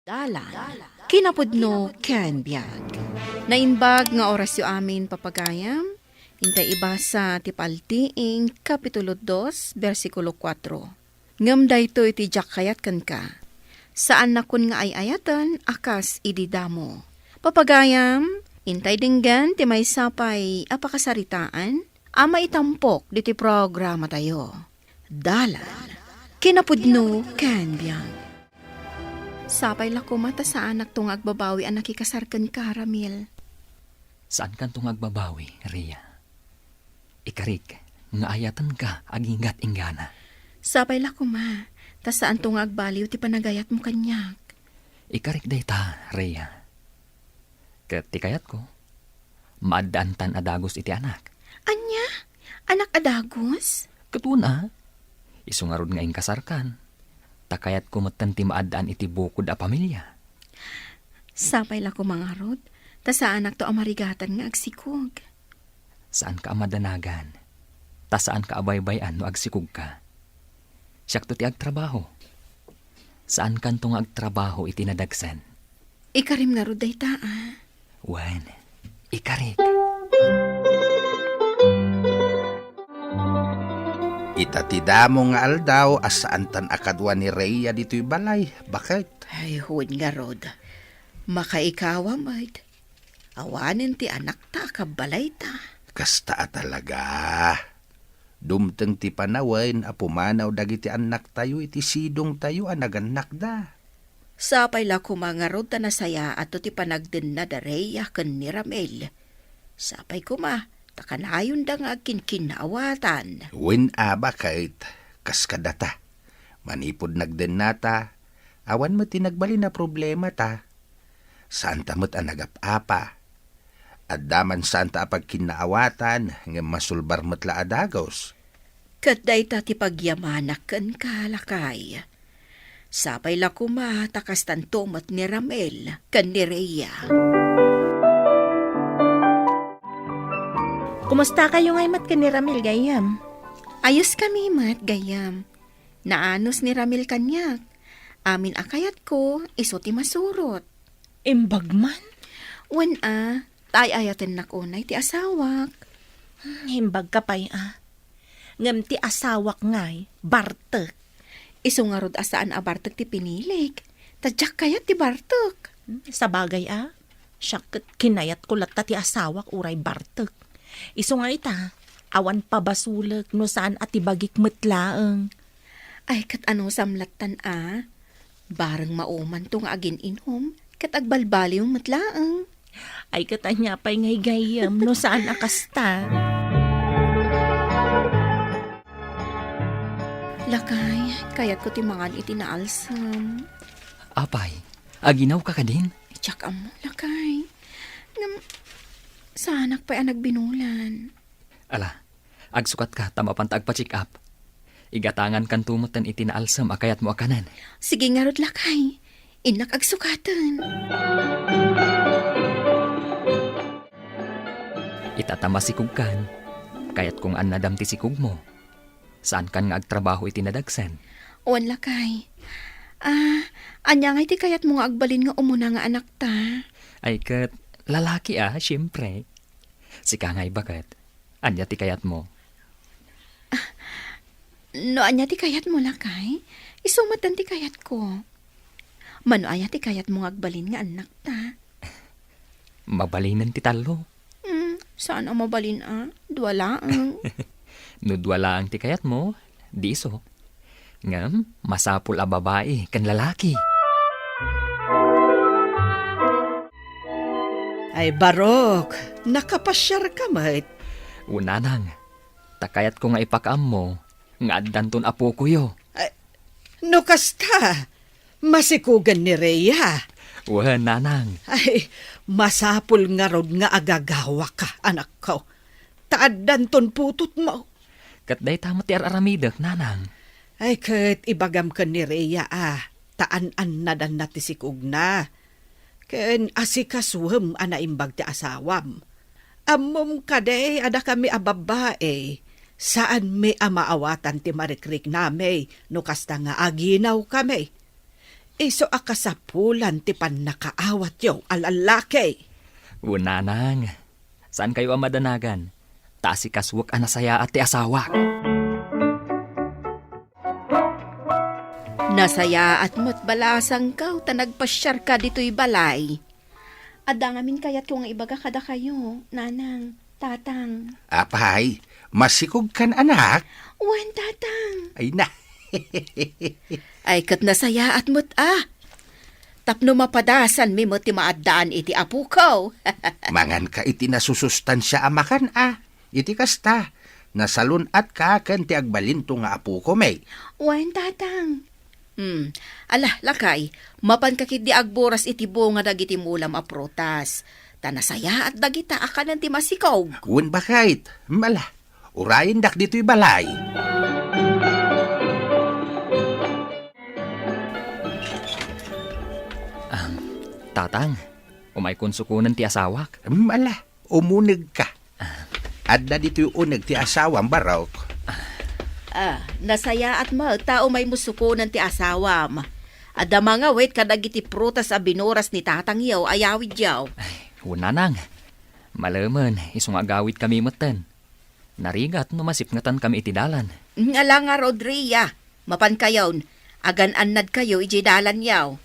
Dalan, kinapudno ken biag. Naimbag nga oras yu amin papagayam, intay ibasa ti Paltiing Kapitulo 2, versikulo 4. Ngam dayto iti kayat kan ka. Saan na kun nga ay ayatan, akas ididamo. Papagayam, intay dinggan ti may sapay apakasaritaan, ama itampok diti programa tayo. Dalan, kinapudno ken biag. Sapay lako mata sa anak tong agbabawi ang nakikasarkan ka, Ramil. Saan kan tong agbabawi, Rhea? Ikarik, nga ayatan ka, agingat inggana. Sapay lako ma, ta saan tong agbaliw ti panagayat mo kanyak. Ikarik day ta, Rhea. Kat tikayat ko, maaddantan adagos iti anak. Anya? Anak adagos? Katuna, isungarod nga kasarkan. Takayat kumatan ti maadaan iti bukod a pamilya. Sapay lako mga rod, ta sa anak to amarigatan nga agsikog. Saan ka amadanagan? Ta saan ka abaybayan no agsikog ka? Siyak to ti agtrabaho. Saan kan to nga agtrabaho iti nadagsan? Ikarim nga rod day ta, ah. Wan, ikarik. Itatida mo nga aldaw asaan tan akadwa ni Rhea dito'y balay. Bakit? Ay, huwag nga rod. Makaikawa, maid. Awanin ti anak ta, kabalay ta. Kasta talaga. Dumteng ti panawen, apumanaw dagiti anak tayo, iti sidong tayo, anaganak da. Sapay lako mga rod ta nasaya ato ti panagden na dareya ken ni Ramel. Sapay ko ma, takanayon da nga kinkinawatan. Wen bakit? Kaskadata. Manipod nagden nata, awan mo tinagbali na problema ta. Saan tamot ang nagapapa? At daman saan ta apag kinaawatan, nga masulbar matla adagos. Kat day ta ti pagyamanak ken kalakay. Sapay lako ma, takas tantomat ni Ramel ken ni Rhea. Kumusta kayo ngay mat ni Ramil gayam? Ayos kami mat gayam. Naanos ni Ramel kanyak. Amin akayat ko, iso ti masurot. Imbag man? Wen tay ayaten nakunay ti asawak. Himbag ka pa'y Ngam ti asawak ngay, bartek. Iso nga rod asaan abartek ti pinilik. Tadyak kayat ti bartek. Sa bagay Siyak kinayat ko latta ti asawak uray bartek. Iso nga ita, awan pabasulag no saan at ibagik metlaeng. Ay kat ano samlatan Bareng mauman tong agin inom, kat agbalbali yung matlaang. Ay katanya pa'y ngay gayam no saan akasta. Lakay, kayat ko timangan iti naalsam. Apay, aginaw ka din? Itsak mo, lakay. Sa anak pa'y nagbinulan. Ala, agsukat ka, tama panta agpa-check up. Igatangan kan tumutan iti naalsam, akayat mo akanan. Sige nga rod, lakay. Inak agsukatan. Itatama sikug kan, kayat kung anadam ti sikug mo. Saan kan nga agtrabaho iti nadagsan? Owan, lakay. Anya nga iti kayat mo nga agbalin nga umuna nga anak ta. Ay kat, lalaki siyempre. Sika nga'y bakit? Anya ti kayat mo? No, anya ti kayat mo, lakay? Isumatan ti kayat ko. Mano anya ti kayat mo nga agbalin nga anak ta. Mabalinan ti talo. Saan ang mabalin Duwalaang. Nudwala ang ti kayat mo, di iso. Ngam, masapul a babae kan lalaki. Ay, Barok, nakapasyar ka, mait. Unanang, takayat ko nga ipakaam mo, nga addanton apo ko yo. No kasta, masikugan ni Rhea. Wah, nanang. Ay, masapul nga rod nga agagawa ka, anak ko. Taaddanton putot mo. Kat day tamo ti araramidak, nanang. Ay, kat ibagam ka ni Rhea, taan-an na dan natisikog na. Ken asikaswem anaimbag ti asawam. Amom kaday ada kami ababae. Saan may amaawatan ti marikrik nami no kasta nga aginaw kami. Iso akasapulan ti pan nakaawat yo alalaki. Nanang, saan kayo ang madanagan? Si kaswak anasaya at ti asawak. Nasaya at mo't balasang ka, tanagpasyar ka dito'y balay. Adda ngamin kayat kung ibaga kada kayo, nanang, tatang. Apay, masikog kan anak. Wen, tatang. Ay na. Ay kat nasaya at mo't Tapno mapadasan mi mo't ti maaddaan iti apu ko. Mangan ka iti nasusustansya amakan Iti kasta, nasalun at ka kan ti agbalinto nga apu ko may. Wen, tatang. Lakay, mapan kakit di agboras iti bunga dagiti mulam a prutas. Tanasaya at dagita akanan ti masikaw. Wen bakait, mala, urayin dak dito'y balay. Tatang, umay konsukunan ti asawak. Mala, umuneg ka. Adda dito'y uneg ti asawang barok. Nasaya at tao may musukunan ti asawam. Ada mga wait kadagiti prutas a binoras ni tatang yaw ayawid yaw. Nanang, malaman, isong agawit kami matan. Narigat no masipngatan kami iti dalan. Ala nga Rodria, mapan kayon, agan-annad kayo iji dalan yaw.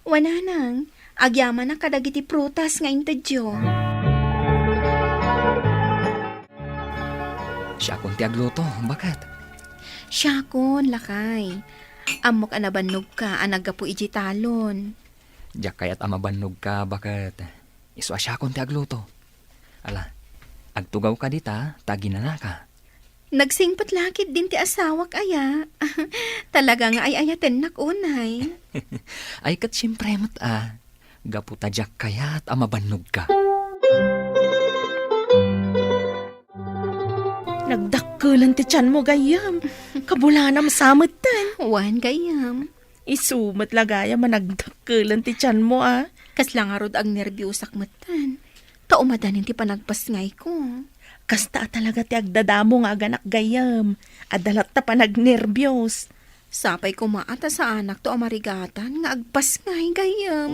Wananang, agyaman na kadagiti prutas nga intadyo. Siya akong ti agluto, bakit? Siya kon, lakay. Amok anabannog ka, anagapo iji talon. Diyak kayat amabannog ka, bakit? Iso siya akong ti agluto. Ala, agtugaw ka dita, taginana ka. Nagsingpat lakit din ti asawak aya. Talaga nga ay ayaten nakunay. Ay kat siyempre mat gaputa diyak kayat amabannog ka. Nagdakkelan ti tiyan mo gayam. Kabulanam samot tan. Wan gayam. Isumat lagaya managdakkelan ti tiyan mo Kasla nga rod ang nervyusak matan. Taumadanin ti panagpasngay ko. Kasta talaga ti agdadamo nga aganak gayam. Adalat ta panagnervyos. Sapay ko maata sa anak to amarigatan nga agpasngay gayam.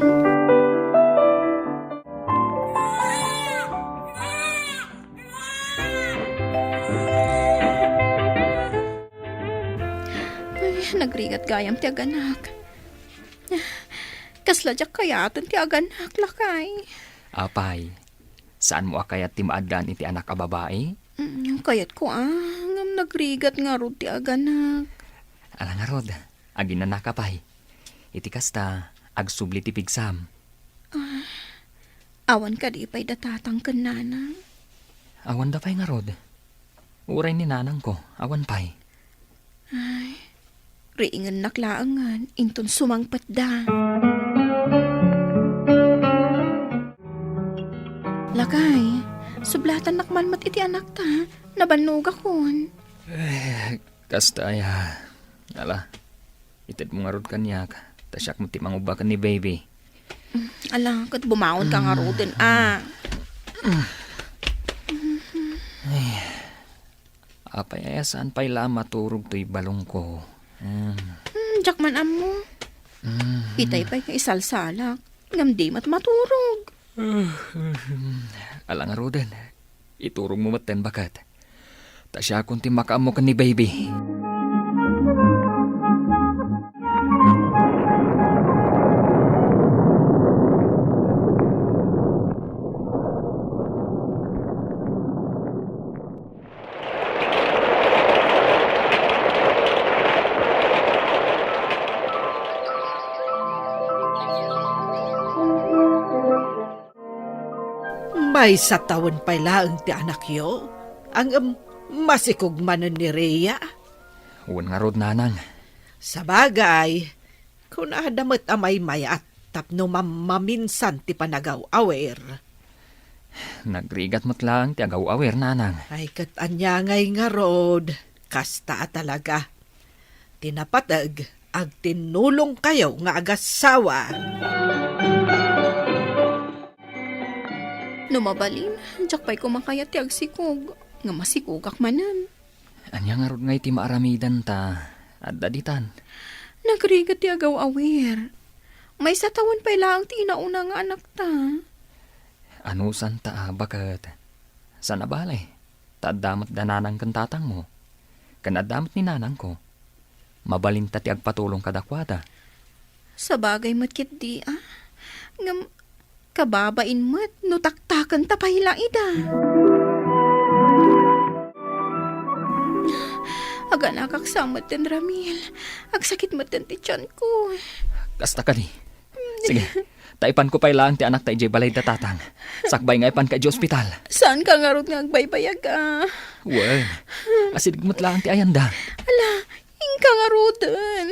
Nagrigat gayam ti aganak. Kasladyak kayatan ti aganak, lakay. Apay, saan mo akayat ti maaddan iti anak a babae? Yung kayat ko ngam nagrigat nga rod ti aganak. Ala nga rod, aginanak apay. Iti kasta, agsubli ti pigsam. Awan ka di pa'y datatang kan nanang. Awan da pay nga rod. Uray ni nanang ko, awan pay. Riingan naklaangan, inton sumangpat da. Lakay, sublatan nakman mat iti anak ta, nabanog akon. Kasta ya. Ala, ited mo nga rod kanyak. Tasyak mo ti mangubakan ni baby. Ala, kat bumaon ka nga rodin, Apay ay saan pa'y maturog to'y balong ko. Jakman amo. Itay pa'y isalsalak. Ngamdim at maturog. Ala nga roden, iturog mo maten bakat. Tasya kung ti makaamo ka ni baby. May sa taon pa'y laang ti anak yo. Ang masikog manan ni Rhea. Uwan nga rod nanang. Sa bagay, kung adamot amay mayat, tapno maminsan ti panagaw awer. Nagrigat mo't lang ti agaw awer nanang. Ay kat anyangay nga rod, kasta talaga. Tinapatag, ag tinulong kayo nga agasawa. Numabalin, jak pa'y kumakayat ti agsikog. Nga masikugak manan. Anya nga rod nga iti maaramidan ta. At daditan. Nagrigat ti agaw awer. May satawan pa lang ti inauna nga anak ta. Ano santa bakat? Sana balay? Taadamot dananang kantatang mo. Kanadamot ni nanang ko. Mabalinta ti agpatulong kadakwada. Sa bagay matkit di Ngam, kababain mat, no taktakan tapahila ida. Aga nakaksamot din, Ramil. Agsakit mo din ti tiyan ko. Kasta ka ni. Sige, taipan ko pa lang ti anak ta ijay balay datatang. Sakbay nga ipan ka di ospital. Saan ka nga ron nga agbaybayag Well, asidigmot lang ti ayanda. Ala, ingka nga rodan.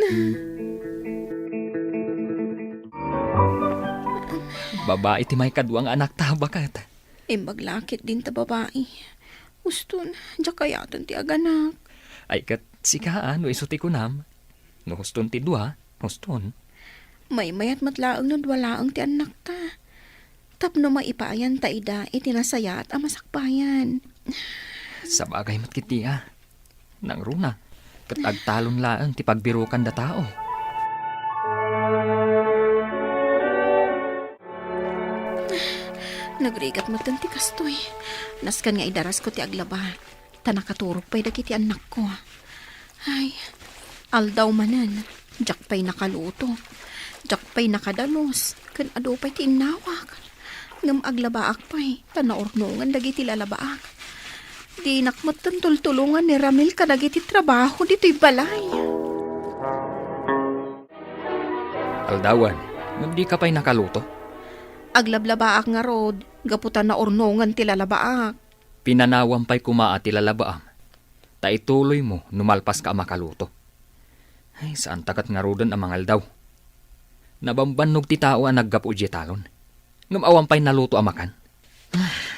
Babae ti may kadwang anak ta bakat. Maglakit din ta babae. Uston, diya kayatan ti aganak. Ay kat sikaan no isuti ko nam. No huston ti dua, huston. May mayat matlaang no walaang ti anak ta. Tapno maipayan ta ida itinasaya at amasakbayan. Sa bagay matkitiya. Nang runa, kat agtalon laang ti pagbirukan da tao. Nagrigat mo ti kastoy. Naskan nga idaras ko ti aglaba. Tanakaturog pa'y dagiti anak ko. Ay, aldaw manan. Jak pa'y nakaluto. Jak pa'y nakadalos. Kan ado pa'y ti inawak. Ngam aglabaak pa'y. Tanaornungan dagiti lalabaak. Di nakmat tultulungan ni Ramil ka dagiti trabaho dito'y balay. Aldawan, ngam di ka pa'y nakaluto. Aglablabaak nga rod. Gaputan na ornungan ti lalabaak. Pinanawang pa'y kumaa ti lalabaam. Ta ituloy mo numalpas ka makaluto. Ay, saan takat nga rodan ang mangal daw. Nabambanog ti tao ang naggapu di talon. Ngam awan pa'y naluto amakan.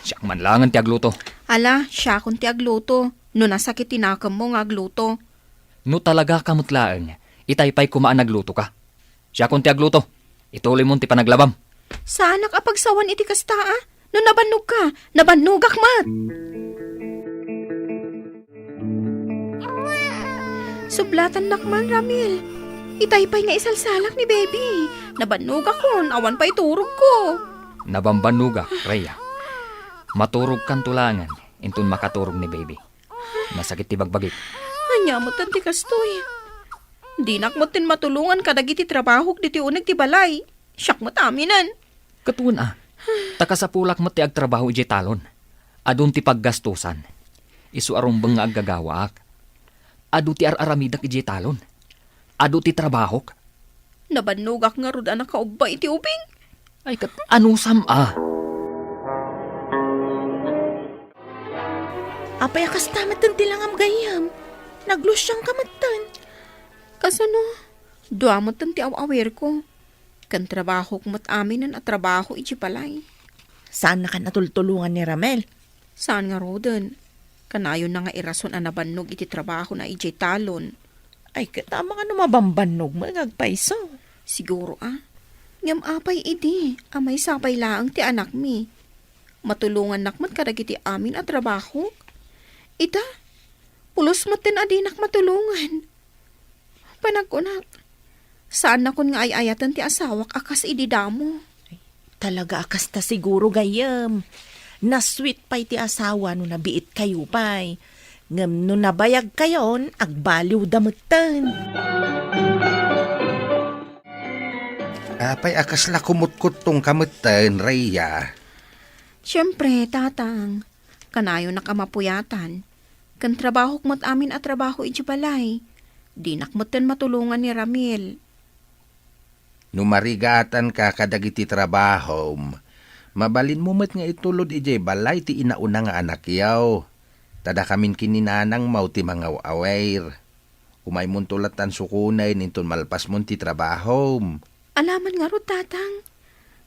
Siyak man langan ti agluto. Ala, siya kung ti agluto. No nasakit tinakam mo nga agluto. No talaga kamutlaang, itay pa'y kumaan nagluto ka. Siya kung ti agluto. Ituloy mo ti panaglabam. Sana kapagsawan iti kasta No nabannog ka, nabannogak mat. Sublatan nakman, Ramil. Itaypay nga isalsalak ni baby. Nabannogak kon, awan pa'y turog ko. Nabambanuga, Rhea. Maturog kan tulangan, intun makaturog ni baby. Masakit ti bagbagit. Anya mo tanti kastoy. Di nakmot tin matulungan kadagiti trabahok diti uneg ti balay. Siyak mo taminan. Katuan takasapulak mo ti agtrabaho iti talon. Adun ti paggastusan. Isu arumbeng nga aggagawaak. Adu ti araramidak iti talon. Adu ti trabahok. Nabannogak nga rod anak kaugba iti ubing. Ay kat anusam Apay akas tamatan tilang gayam. Naglusyang kamatan. Kasano? Duamot ti aw-awer ko. Kan trabaho kumat aminan at trabaho iti balay. Saan na ka natultulungan ni Ramel? Saan nga roden? Kanayon na nga irason ang nabannog iti trabaho na iti talon. Ay, katama ka mabambanog mo nagpaiso. Siguro Ngam apay idi, amay sapay laang ti anak mi. Matulungan nakmat kadagiti amin at trabaho. Ita, pulos matin adinak matulungan. Panagkunak, saan na kun nga ay-ayatan ti asawak akas ididamo? Talaga akas ta siguro gayam. Na-sweet pa'y ti asawa no nabiit kayo pa'y. Ngam no nabayag kayon, agbaliw damutan. Apay akas la kumutkot tong kamutan, Rhea. Siyempre, tatang, kanayo nakamapuyatan. Kan trabahok mat amin at trabaho iti balay. Di nakmatan matulungan ni Ramil. Numarigatan ka kadagiti trabaho. Mabalin mo met nga itulod ijay balay ti inauna nga anak yaw. Tada kamin kininanang mau ti mga awair. Umay mon tulatan sukunay ninton malpas mon ti trabaho. Alaman nga ro, tatang.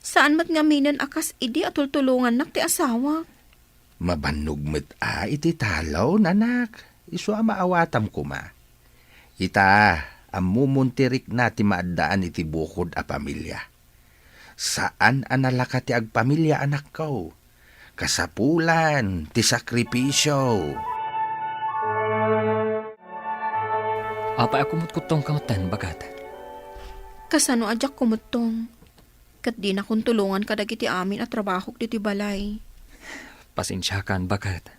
Saan mat ngaminan akas idi at tultulungan nak ti asawa? Mabannog met iti talaw, nanak. Isu maawatam ko ma. Ita, amumuntirik na ti maadaan iti bukod a pamilya. Saan analaka ti agpamilya anak ko? Kasapulan, ti sakripisyo. Apay ako mutkot tong kamatan bagat. Kasano ajak kumutong? Kat di na kung tulungan kadagiti amin at trabaho diti balay. Pasensyakan bakat.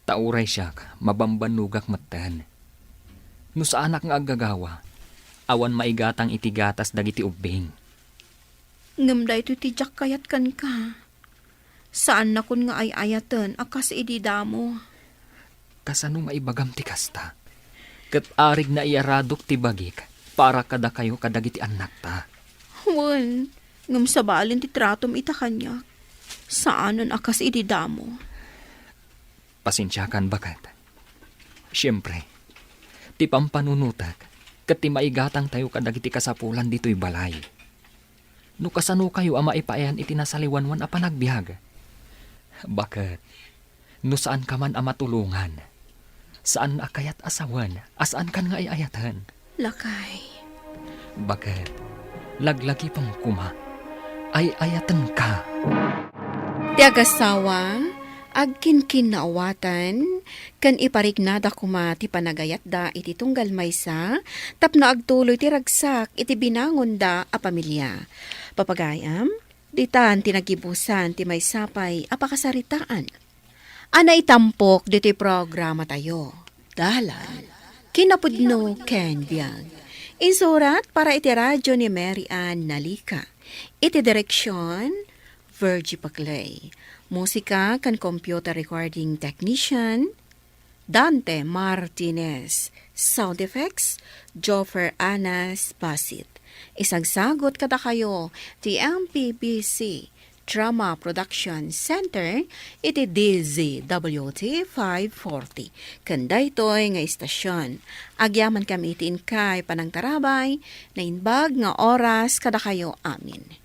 Tauray siya, mabambanugak matan. No sa anak nga agagawa, awan maigatang itigatas dagiti ubing. Ngam da ito tijak kayat kan ka. Saan na kun nga ay ayatan akas idida mo? Kasano maibagam ti kasta. Kat arig na iaradok ti bagik para kada kayo kadagiti anak ta. Wan, ngam sabalin ti tratom ita kanya. Saanan akas idida mo? Pasensyakan bakat. Siyempre, ti pampanunutak, kat ti maigatang tayo kadagiti kasapulan dito'y balay. No kasano kayo ama ipayan itinasaliwanwan a panagbiag. Bakat, no saan ka man ama tulungan, saan akayat asawan, asaan kan nga iayatan. Lakay. Bakat, laglagi pang kuma, ay ayatan ka. Ti agasawa, agkinkin na awatan, kan iparignada kuma ti panagayat da iti tunggal maysa, tapno agtuloy ti ragsak iti binangon da a pamilya. Papagayam, ditan tinagibusan ti maysapay apakasaritaan. Ana itampok diti programa tayo. Dalan, kinapudno Ken Biag. Insurat para iti radyo ni Mary Ann Nalika. Iti direksyon, Virgie Paclay. Musika kan computer recording technician, Dante Martinez. Sound effects, Joffer Anas Basit. Isagsagot kada kayo, ti MPBC Drama Production Center, iti DZWT 540. Kanda ito'y nga istasyon. Agyaman kami itiin kay panang tarabay, na inbag nga oras kada kayo amin.